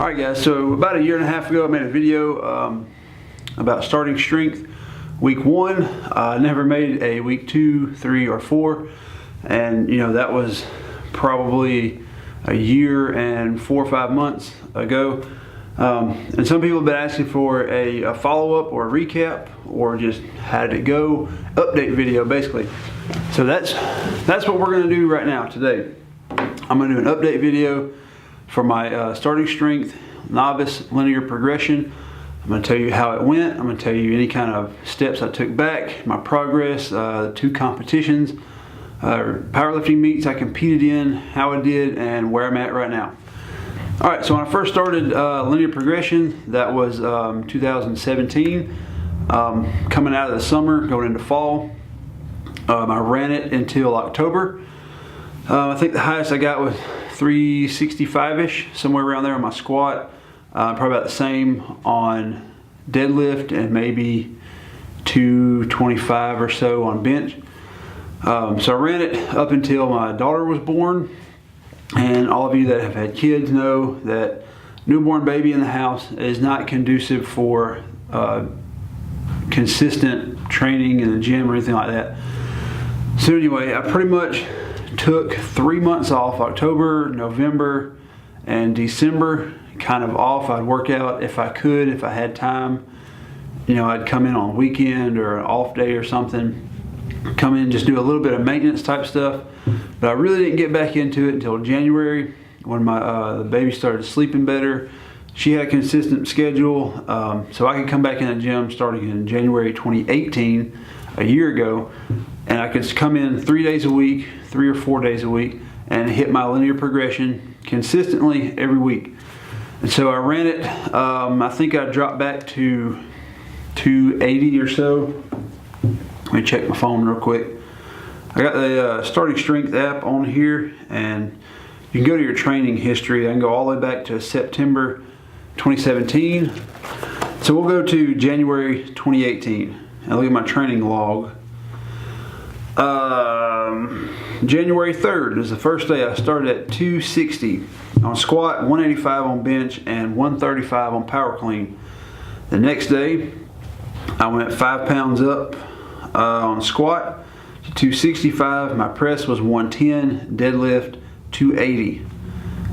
Alright guys, so about a year and a half ago I made a video about starting strength week 1. I never made a week 2, 3, or 4, and you know that was probably a year and 4 or 5 months ago. And some people have been asking for a follow-up or a recap or just how did it go update video basically. So that's what we're going to do right now today. I'm going to do an update video for my starting strength novice linear progression. I'm going to tell you how it went. I'm going to tell you any kind of steps I took back, my progress, 2 competitions, powerlifting meets I competed in, how I did, and where I'm at right now. Alright, so when I first started linear progression, that was 2017, coming out of the summer, going into fall. I ran it until October. I think the highest I got was 365-ish, somewhere around there on my squat. Probably about the same on deadlift and maybe 225 or so on bench. So I ran it up until my daughter was born. And all of you that have had kids know that newborn baby in the house is not conducive for consistent training in the gym or anything like that. So anyway, I pretty much took 3 months off, October, November, and December, kind of off. I'd work out if I could, if I had time. You know, I'd come in on a weekend or an off day or something, come in, just do a little bit of maintenance type stuff. But I really didn't get back into it until January when my the baby started sleeping better. She had a consistent schedule, so I could come back in the gym starting in January 2018, a year ago, and I could come in 3 days a week, 3 or 4 days a week, and hit my linear progression consistently every week. And so I ran it, I think I dropped back to 280 or so. Let me check my phone real quick. I got the starting strength app on here, and you can go to your training history. I can go all the way back to September 2017. So we'll go to January 2018 and look at my training log. January 3rd is the first day. I started at 260 on squat, 185 on bench, and 135 on power clean. The next day I went 5 pounds up on squat to 265. My press was 110, deadlift 280.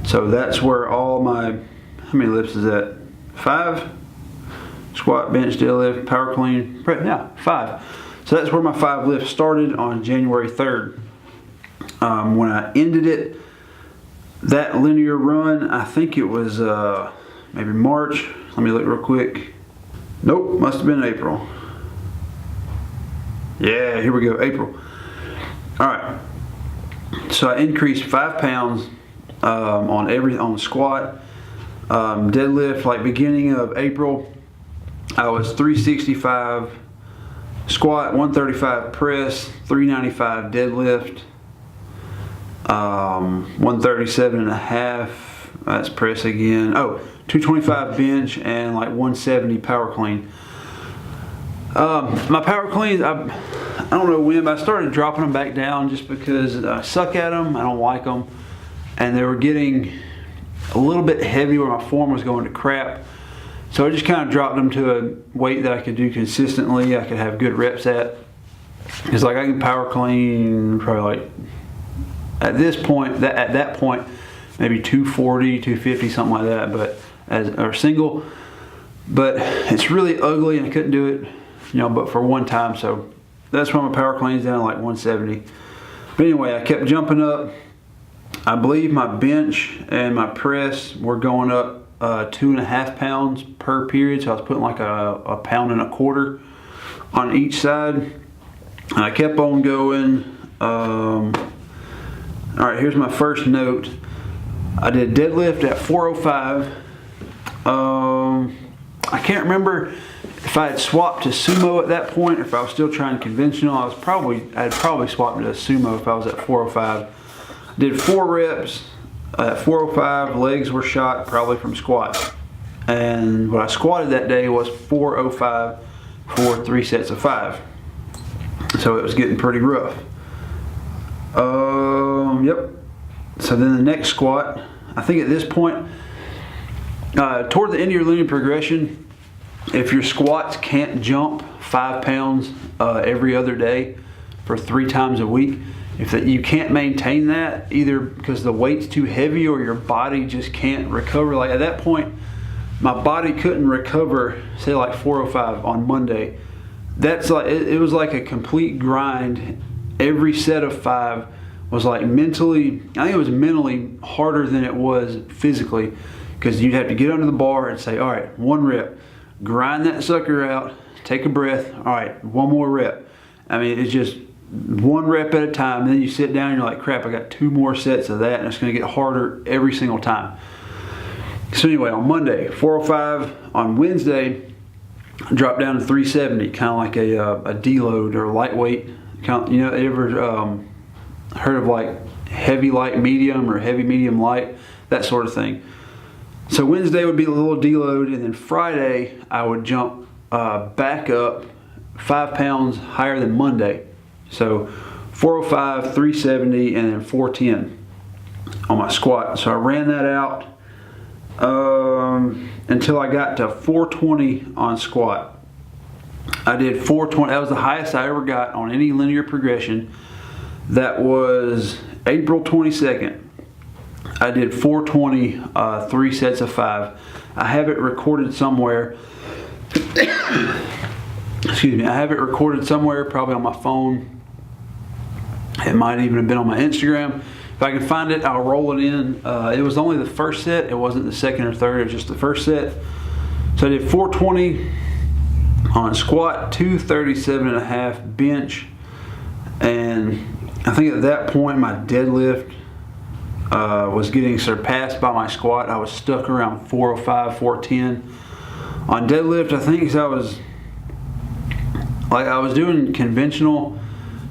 So that's where all my, how many lifts is that? 5? Squat, bench, deadlift, power clean, yeah, 5. So that's where my 5 lifts started on January 3rd. When I ended it, that linear run, I think it was maybe March. Let me look real quick. Nope, must have been April. Yeah, here we go, April. All right, so I increased 5 pounds on the squat. Deadlift, like beginning of April, I was 365 squat, 135 press, 395 deadlift, 137 and a half, that's press again. Oh, 225 bench and like 170 power clean. My power cleans, I don't know when, but I started dropping them back down just because I suck at them, I don't like them, and they were getting a little bit heavy where my form was going to crap. So I just kind of dropped them to a weight that I could do consistently, I could have good reps at. It's like I can power clean probably like, at this point, at that point, maybe 240, 250, something like that, but or single. But it's really ugly and I couldn't do it, you know, but for one time. So that's why my power clean's down like 170. But anyway, I kept jumping up. I believe my bench and my press were going up 2.5 pounds per period. So I was putting like a pound and a quarter on each side. And I kept on going. All right, here's my first note. I did deadlift at 405. I can't remember if I had swapped to sumo at that point or if I was still trying conventional. I had probably swapped to sumo if I was at 405. Did 4 reps at 405. Legs were shot probably from squats. And what I squatted that day was 405 for 3 sets of 5. So it was getting pretty rough. Yep. So then the next squat, I think at this point Toward the end of your linear progression, if your squats can't jump 5 pounds every other day for 3 times a week, if you can't maintain that, either because the weight's too heavy or your body just can't recover. Like at that point, my body couldn't recover, say like 405 on Monday. That's like, it was like a complete grind. Every set of 5 was like mentally, I think it was mentally harder than it was physically, because you'd have to get under the bar and say, all right, 1 rep, grind that sucker out, take a breath, all right, 1 more rep. I mean, it's just 1 rep at a time. And then you sit down and you're like, crap, I got 2 more sets of that, and it's gonna get harder every single time. So anyway, on Monday, 405. On Wednesday, I dropped down to 370, kind of like a deload or lightweight. You know, you ever heard of like heavy light medium or heavy medium light, that sort of thing. So Wednesday would be a little deload, and then Friday I would jump back up 5 pounds higher than Monday. So 405, 370, and then 410 on my squat. So I ran that out until I got to 420 on squat. I did 420. That was the highest I ever got on any linear progression. That was April 22nd. I did 420, 3 sets of 5. I have it recorded somewhere. Excuse me. I have it recorded somewhere, probably on my phone. It might even have been on my Instagram. If I can find it, I'll roll it in. It was only the first set. It wasn't the second or third. It was just the first set. So I did 420 on squat, 237.5 bench, and I think at that point my deadlift was getting surpassed by my squat. I was stuck around 405, 410 on deadlift. I think I was doing conventional,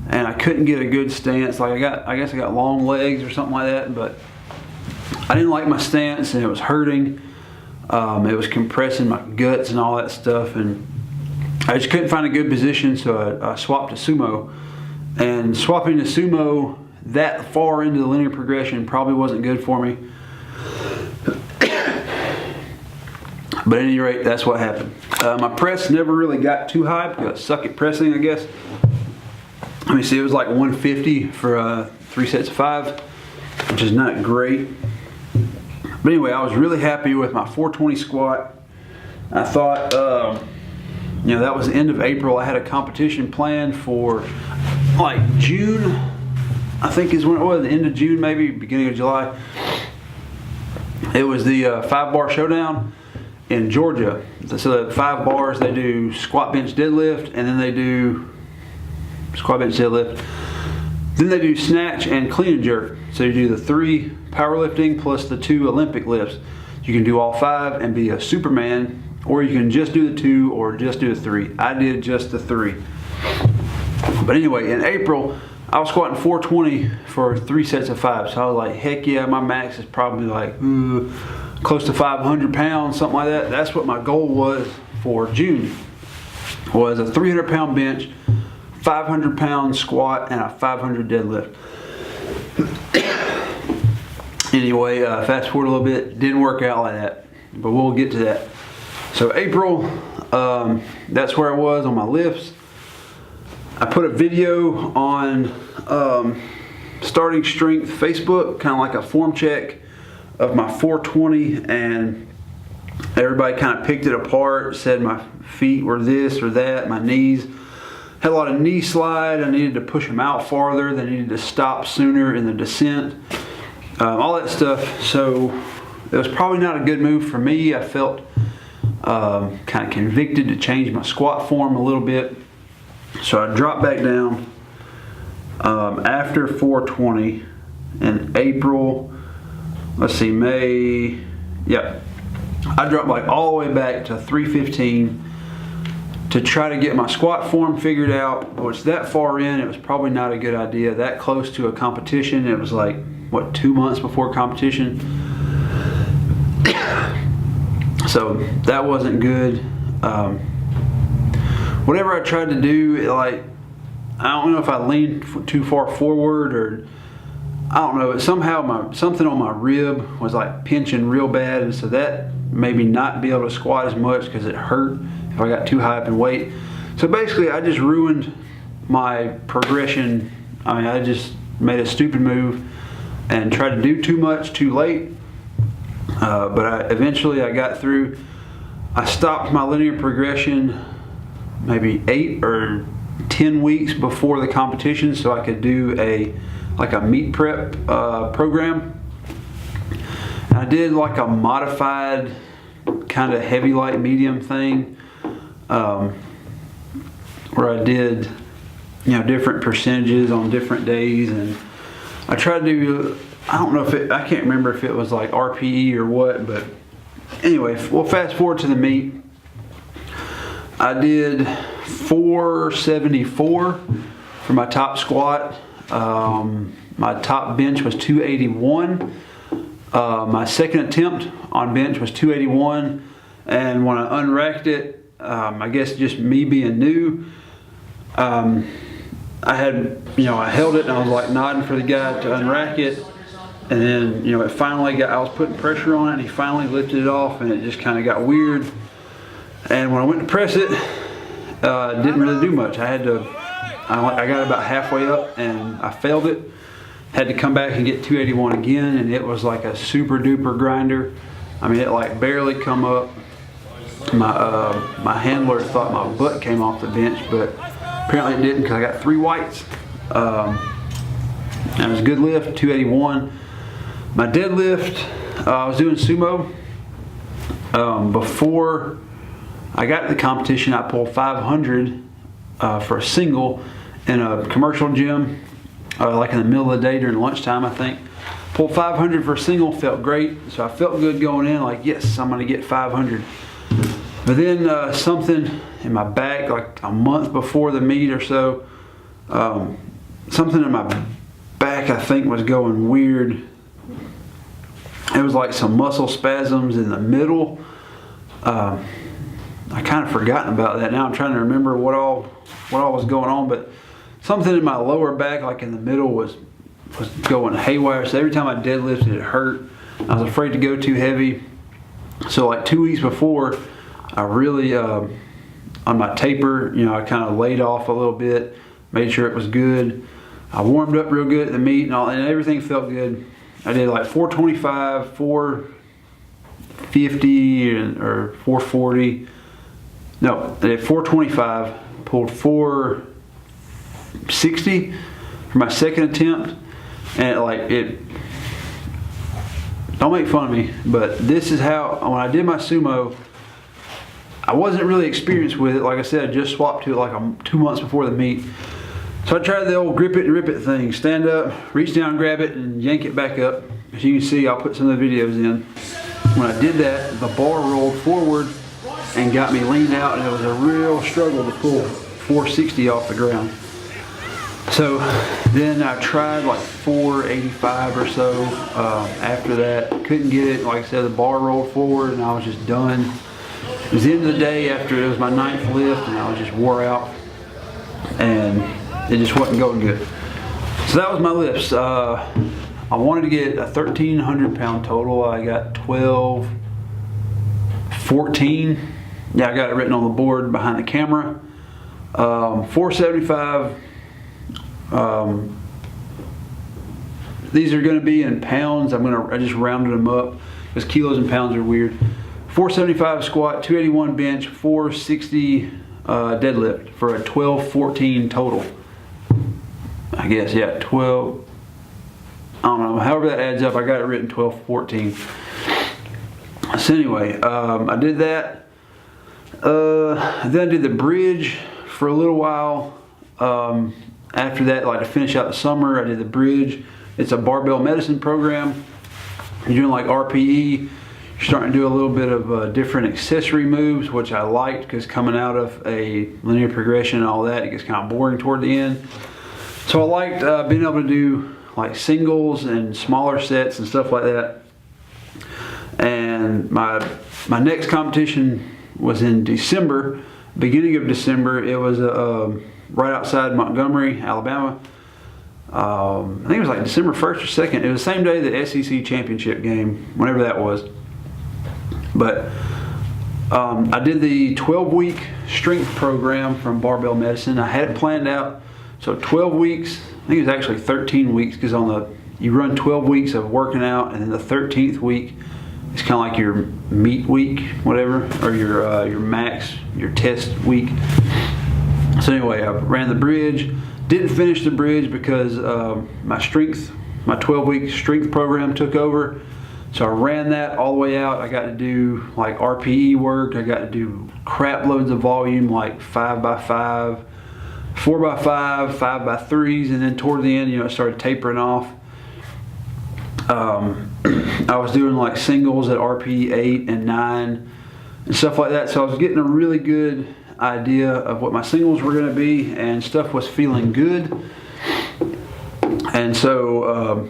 and I couldn't get a good stance. Like I guess I got long legs or something like that, but I didn't like my stance, and it was hurting. It was compressing my guts and all that stuff, and I just couldn't find a good position, so I swapped to sumo. And swapping to sumo that far into the linear progression probably wasn't good for me. But at any rate, that's what happened. My press never really got too high because I suck at pressing, I guess. Let me see, it was like 150 for 3 sets of 5, which is not great. But anyway, I was really happy with my 420 squat. I thought, you know, that was the end of April. I had a competition planned for like June, I think is when it was, the end of June, maybe beginning of July. It was the 5-bar showdown in Georgia. So the 5 bars, they do squat, bench, deadlift, and then they do squat, bench, deadlift. Then they do snatch and clean and jerk. So you do the 3 powerlifting plus the 2 Olympic lifts. You can do all 5 and be a Superman, or you can just do the 2 or just do the 3. I did just the 3. But anyway, in April, I was squatting 420 for 3 sets of 5. So I was like, heck yeah, my max is probably like close to 500 pounds, something like that. That's what my goal was for June, was a 300-pound bench, 500-pound squat, and a 500 deadlift. Anyway, fast forward a little bit, didn't work out like that, but we'll get to that. So April, that's where I was on my lifts. I put a video on Starting Strength Facebook, kind of like a form check of my 420, and everybody kind of picked it apart, said my feet were this or that, my knees. Had a lot of knee slide. I needed to push them out farther. They needed to stop sooner in the descent. All that stuff. So it was probably not a good move for me. I felt kind of convicted to change my squat form a little bit. So I dropped back down after 420 in April. Let's see, May. Yep. I dropped like all the way back to 315 to try to get my squat form figured out. Which that far in, it was probably not a good idea. That close to a competition, it was like, what, 2 months before competition. So that wasn't good. Whatever I tried to do, like, I don't know if I leaned too far forward or I don't know, somehow something on my rib was like pinching real bad, and so that made me not be able to squat as much because it hurt if I got too high up in weight. So basically I just ruined my progression. I mean, I just made a stupid move and tried to do too much too late. But eventually I got through. I stopped my linear progression maybe 8 or 10 weeks before the competition so I could do a meet prep program. And I did like a modified kind of heavy, light, medium thing where I did, you know, different percentages on different days, and I tried to do, I don't know if it, I can't remember if it was like RPE or what, but anyway, we'll fast forward to the meet. I did 474 for my top squat. My top bench was 281. My second attempt on bench was 281, and when I unracked it, I guess just me being new, I had, you know, I held it and I was like nodding for the guy to unrack it, and then, you know, it finally got, I was putting pressure on it and he finally lifted it off, and it just kind of got weird. And when I went to press it, didn't really do much. I got about halfway up and I failed it. Had to come back and get 281 again, and it was like a super duper grinder. I mean, it like barely come up. My handler thought my butt came off the bench, but apparently it didn't because I got 3 whites. And it was a good lift, 281. My deadlift, I was doing sumo. Before I got to the competition, I pulled 500 for a single in a commercial gym, like in the middle of the day during lunchtime, I think. Pulled 500 for a single, felt great. So I felt good going in, like, yes, I'm gonna get 500. But then something in my back, like a month before the meet or so, something in my back, I think, was going weird. It was like some muscle spasms in the middle. I kind of forgotten about that. Now I'm trying to remember what all was going on, but something in my lower back, like in the middle, was going haywire. So every time I deadlifted, it hurt. I was afraid to go too heavy. So like 2 weeks before, I really, on my taper, you know, I kind of laid off a little bit, made sure it was good. I warmed up real good at the meet and everything felt good. I did like 425, 450, or 440. No, I did 425, pulled 460 for my second attempt, and don't make fun of me, but this is how, when I did my sumo, I wasn't really experienced with it. Like I said, I just swapped to it like 2 months before the meet. So I tried the old grip it and rip it thing. Stand up, reach down, grab it, and yank it back up. As you can see, I'll put some of the videos in. When I did that, the bar rolled forward and got me leaned out, and it was a real struggle to pull 460 off the ground. So then I tried like 485 or so after that. Couldn't get it. Like I said, the bar rolled forward and I was just done. It was the end of the day after it was my 9th lift, and I was just wore out, and it just wasn't going good. So that was my lifts. I wanted to get a 1,300 pound total. I got 1214. Yeah, I got it written on the board behind the camera. 475. These are going to be in pounds. I just rounded them up because kilos and pounds are weird. 475 squat, 281 bench, 460 deadlift for a 1214 total. I guess, yeah, 12. I don't know, however that adds up, I got it written 1214. So anyway, I did that. Then I did the bridge for a little while. After that, like to finish out the summer, I did the bridge. It's a barbell medicine program. You're doing like RPE. You're starting to do a little bit of different accessory moves, which I liked because coming out of a linear progression and all that, it gets kind of boring toward the end. So I liked being able to do like singles and smaller sets and stuff like that. And my next competition was in December, beginning of December. It was right outside Montgomery, Alabama. I think it was like December 1st or 2nd. It was the same day the SEC championship game, whenever that was. But I did the 12-week strength program from Barbell Medicine. I had it planned out. So 12 weeks, I think it was actually 13 weeks, because you run 12 weeks of working out, and then the 13th week is kind of like your meet week, whatever, or your max, your test week. So anyway, I ran the bridge. Didn't finish the bridge because my 12-week strength program took over. So I ran that all the way out. I got to do like RPE work. I got to do crap loads of volume, like 5x5, 4x5, 5x3s, and then toward the end, it started tapering off. I was doing like singles at RPE 8 and 9 and stuff like that. So I was getting a really good idea of what my singles were going to be, and stuff was feeling good. And so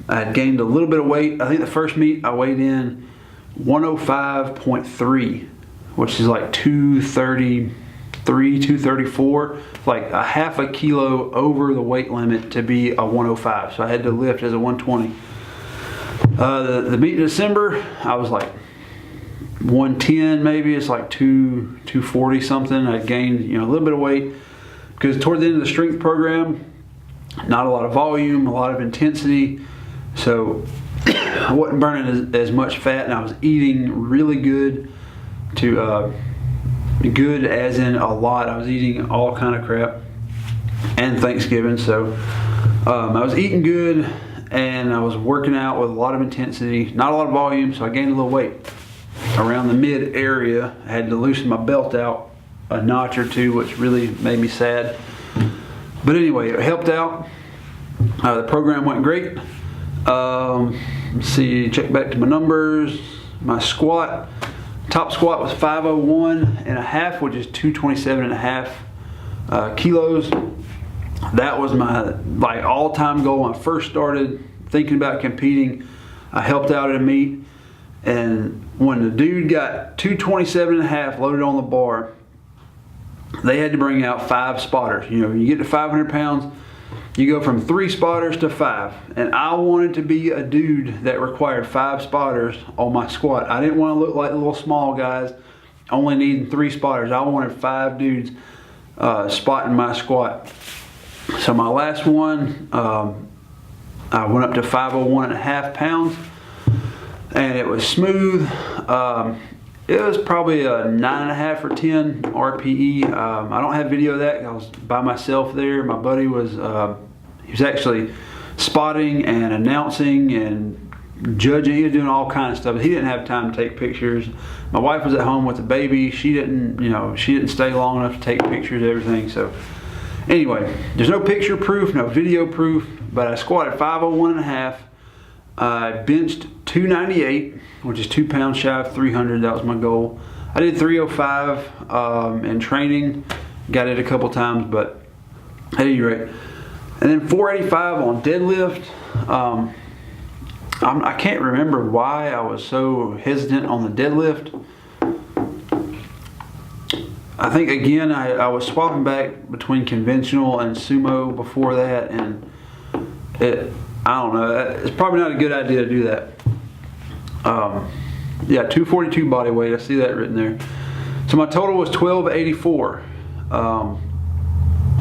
I had gained a little bit of weight. I think the first meet I weighed in 105.3, which is like 233, 234, like a half a kilo over the weight limit to be a 105. So I had to lift as a 120. The meet in December, I was like 110 maybe. It's like 240 something. I gained a little bit of weight because toward the end of the strength program, not a lot of volume, a lot of intensity, so I wasn't burning as much fat, and I was eating really good. Good as in a lot. I was eating all kind of crap, and Thanksgiving, so I was eating good, and I was working out with a lot of intensity, not a lot of volume, so I gained a little weight. Around the mid area, I had to loosen my belt out a notch or two, which really made me sad. But anyway, it helped out. The program went great. Let's see, check back to my numbers. My squat, top squat was 501.5, which is 227.5 kilos. That was my all-time goal when I first started thinking about competing. I helped out at a meet, and when the dude got 227.5 loaded on the bar, they had to bring out 5 spotters. You get to 500 pounds, you go from 3 spotters to 5. And I wanted to be a dude that required 5 spotters on my squat. I didn't want to look like the little small guys only needing 3 spotters. I wanted 5 dudes spotting my squat. So my last one, I went up to 501.5 pounds, and it was smooth. It was probably a 9.5 or 10 RPE. I don't have video of that. I was by myself there. My buddy was he was actually spotting and announcing and judging. He was doing all kinds of stuff. He didn't have time to take pictures. My wife was at home with the baby. She didn't stay long enough to take pictures of everything. So anyway, there's no picture proof, no video proof, but I squatted 501.5. I benched 298, which is 2 pounds shy of 300. That was my goal. I did 305 in training. Got it a couple times, but at any rate. And then 485 on deadlift. I can't remember why I was so hesitant on the deadlift. I think again I was swapping back between conventional and sumo before that, and I don't know, it's probably not a good idea to do that. Yeah, 242 body weight, I see that written there. So my total was 1284.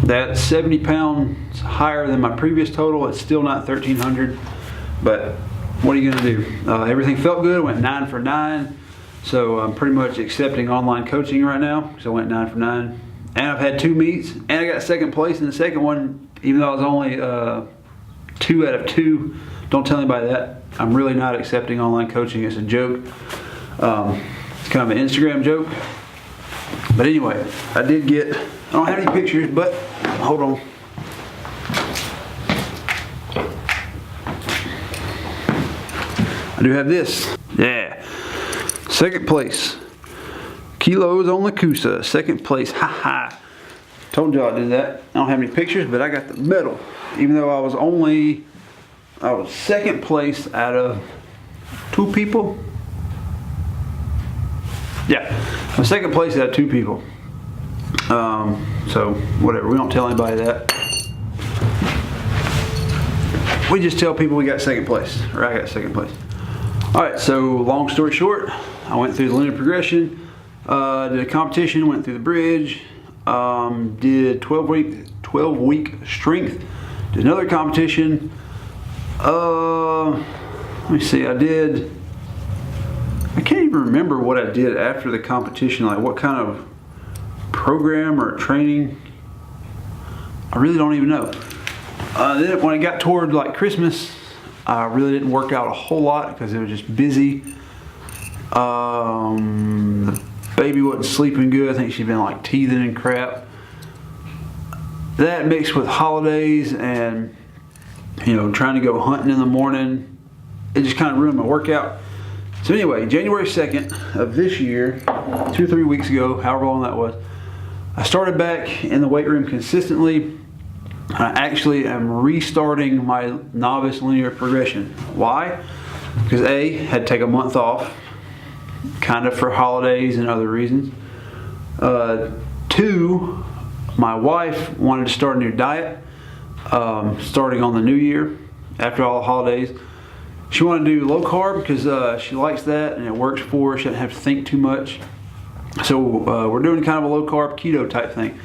That's 70 pounds higher than my previous total. It's still not 1300, but what are you gonna do? Everything felt good, went 9 for 9. So I'm pretty much accepting online coaching right now, because I went 9 for 9. And I've had 2 meets, and I got second place in the second one, even though I was only 2 out of 2. Don't tell anybody that. I'm really not accepting online coaching. It's a joke. It's kind of an Instagram joke. But anyway, I did get, I don't have any pictures, but hold on. I do have this. Yeah. Second place. Kilos on the Kusa. Second place. Ha ha. Told y'all I did that. I don't have any pictures, but I got the medal. Even though I was second place out of 2 people. Yeah, I was second place out of 2 people. So whatever, we don't tell anybody that. we just tell people we got second place, or I got second place. All right, so long story short, I went through the linear progression, did a competition, went through the bridge, did 12 week strength, did another competition. Let me see, I can't even remember what I did after the competition, like what kind of program or training. I really don't even know. Then when I got toward like Christmas, I really didn't work out a whole lot because it was just busy. The baby wasn't sleeping good. I think she'd been like teething and crap. That mixed with holidays and, you know, trying to go hunting in the morning, it just kind of ruined my workout. So anyway, January 2nd of this year, 2 or 3 weeks ago, however long that was, I started back in the weight room consistently. I actually am restarting my Novice Linear Progression. Why? Because A, had to take a month off, kind of for holidays and other reasons. 2, my wife wanted to start a new diet, starting on the new year, after all the holidays. She wanted to do low carb because she likes that and it works for her. She doesn't have to think too much. So we're doing kind of a low carb keto type thing.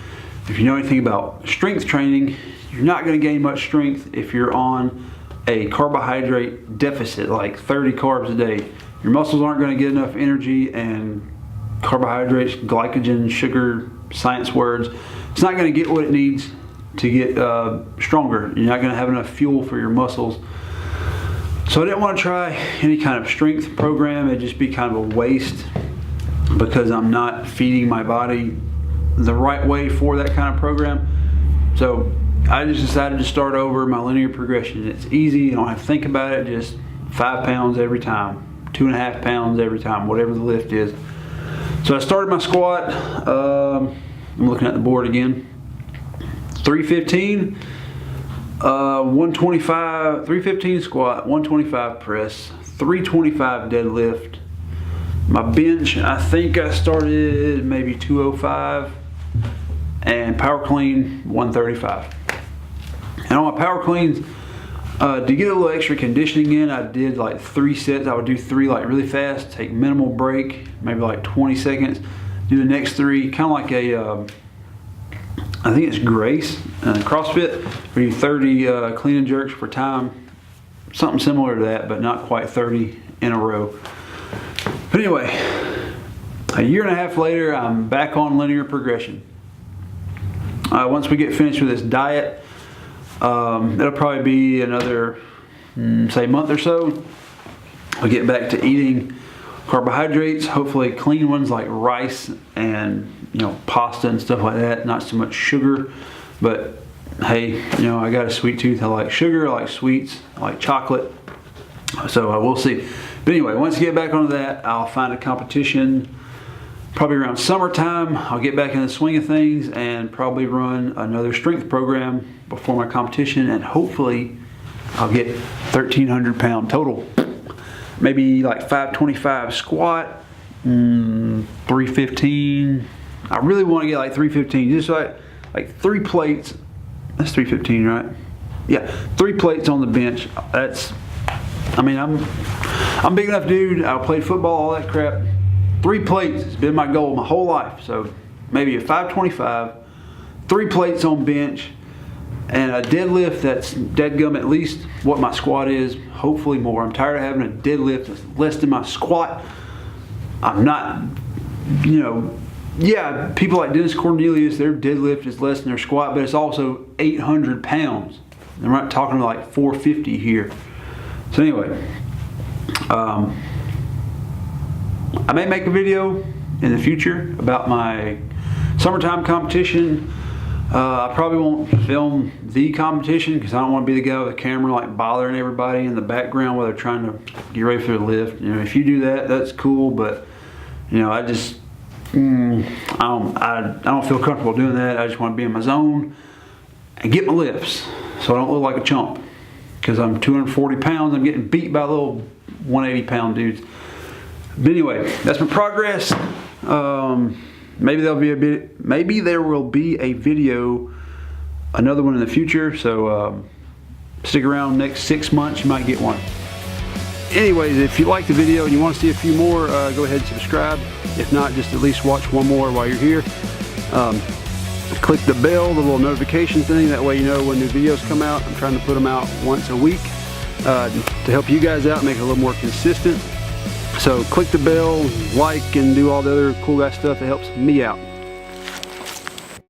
If you know anything about strength training, you're not going to gain much strength if you're on a carbohydrate deficit, like 30 carbs a day. Your muscles aren't going to get enough energy, and carbohydrates, glycogen, sugar, science words, it's not going to get what it needs to get stronger. You're not going to have enough fuel for your muscles. So I didn't want to try any kind of strength program. It'd just be kind of a waste because I'm not feeding my body the right way for that kind of program. So I just decided to start over my linear progression. It's easy, you don't have to think about it, just 5 pounds every time, 2.5 pounds every time, whatever the lift is. So I started my squat, I'm looking at the board again, 315, 125, 315 squat, 125 press, 325 deadlift. My bench, I think I started maybe 205, and power clean 135. And on my power cleans, to get a little extra conditioning in, I did like 3 sets. I would do 3 like really fast, take minimal break, maybe like 20 seconds, do the next 3, kind of like a, I think it's Grace, CrossFit, where you do 30 clean and jerks per time, something similar to that, but not quite 30 in a row. But anyway, a year and a half later, I'm back on linear progression. Once we get finished with this diet, it'll probably be another, say, month or so. I'll get back to eating carbohydrates, hopefully clean ones like rice and, you know, pasta and stuff like that. Not so much sugar, but hey, you know, I got a sweet tooth. I like sugar, I like sweets, I like chocolate. So we'll see. But anyway, once I get back onto that, I'll find a competition probably around summertime. I'll get back in the swing of things and probably run another strength program before my competition, and hopefully I'll get 1,300 pound total. Maybe like 525 squat, 315. I really want to get like 315, just like 3 plates. That's 315, right? Yeah, 3 plates on the bench. That's, I mean, I'm big enough dude. I played football, all that crap. 3 plates has been my goal my whole life. So maybe a 525, 3 plates on bench, and a deadlift that's deadgum at least what my squat is, hopefully more. I'm tired of having a deadlift that's less than my squat. I'm not, you know, yeah, people like Dennis Cornelius, their deadlift is less than their squat, but it's also 800 pounds. I'm not talking like 450 here. So anyway, I may make a video in the future about my summertime competition. I probably won't film the competition because I don't want to be the guy with the camera like bothering everybody in the background while they're trying to get ready for the lift. You know, if you do that, that's cool, but you know, I just I don't feel comfortable doing that. I just want to be in my zone and get my lifts so I don't look like a chump, because I'm 240 pounds. I'm getting beat by little 180 pound dudes. But anyway, that's my progress. Maybe there will be a video, another one in the future. So Stick around next 6 months, you might get one. Anyways, if you like the video and you want to see a few more, go ahead and subscribe. If not, just at least watch one more while you're here. Click the bell, the little notification thing, that way you know when new videos come out. I'm trying to put them out once a week to help you guys out, make it a little more consistent. So click the bell, like, and do all the other cool guy stuff that helps me out.